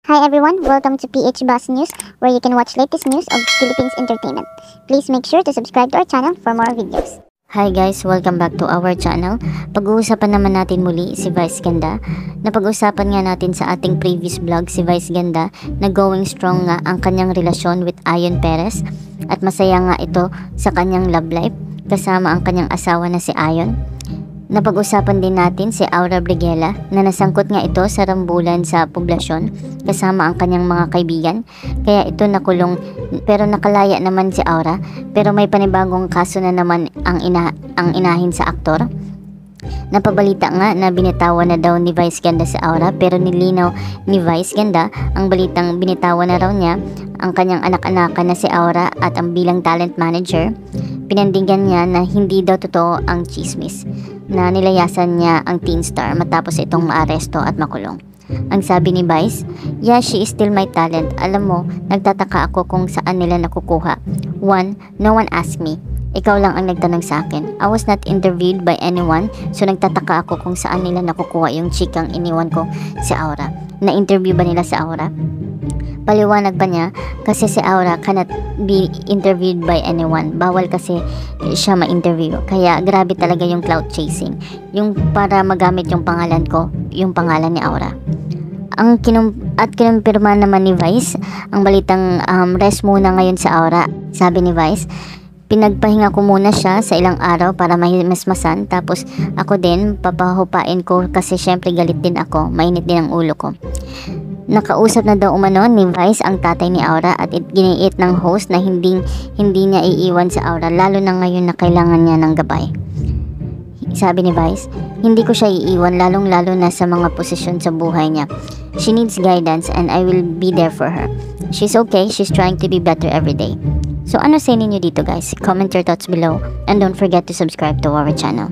Hi everyone, welcome to PH Bus News, where you can watch latest news of Philippines entertainment. Please make sure to subscribe to our channel for more videos. Hi guys, welcome back to our channel. Pag-uusapan naman natin muli si Vice Ganda. Napag-uusapan nga natin sa ating previous vlog si Vice Ganda na going strong nga ang kanyang relasyon with Ayon Perez at masaya nga ito sa kanyang love life kasama ang kanyang asawa na si Ayon. Napag-usapan din natin si Aura Briguela na nasangkot nga ito sa rambulan sa poblasyon kasama ang kanyang mga kaibigan. Kaya ito nakulong pero nakalaya naman si Aura, pero may panibagong kaso na naman ang inahin sa aktor. Napabalita nga na binitawan na daw ni Vice Ganda si Aura, pero nilinaw ni Vice Ganda ang balitang binitawan na raw niya ang kanyang anak-anakan na si Aura at ang bilang talent manager. Pinandigan niya na hindi daw totoo ang chismis na nilayasan niya ang teen star matapos itong maaresto at makulong. Ang sabi ni Vice, "Yeah, she is still my talent. Alam mo, nagtataka ako kung saan nila nakukuha. One, no one asked me. Ikaw lang ang nagtanong sa akin. I was not interviewed by anyone, so nagtataka ako kung saan nila nakukuha yung chikang iniwan ko si Aura." Na-interview ba nila si Aura? Paliwanag pa niya, kasi si Aura cannot be interviewed by anyone. Bawal kasi siya ma-interview. Kaya grabe talaga yung clout chasing. Yung para magamit yung pangalan ko, yung pangalan ni Aura. Kinumpirma naman ni Vice ang balitang rest muna ngayon sa Aura. Sabi ni Vice, "Pinagpahinga ko muna siya sa ilang araw para mahimasmasan, tapos ako din papahupain ko kasi syempre galit din ako, mainit din ang ulo ko." Nakausap na daw umano ni Vice ang tatay ni Aura at giniit ng host na hindi niya iiwan sa Aura, lalo na ngayon na kailangan niya ng gabay. Sabi ni Vice, "Hindi ko siya iiwan, lalong-lalo na sa mga posisyon sa buhay niya. She needs guidance and I will be there for her. She's okay, she's trying to be better every day." So ano sa ninyo dito guys? Comment your thoughts below and don't forget to subscribe to our channel.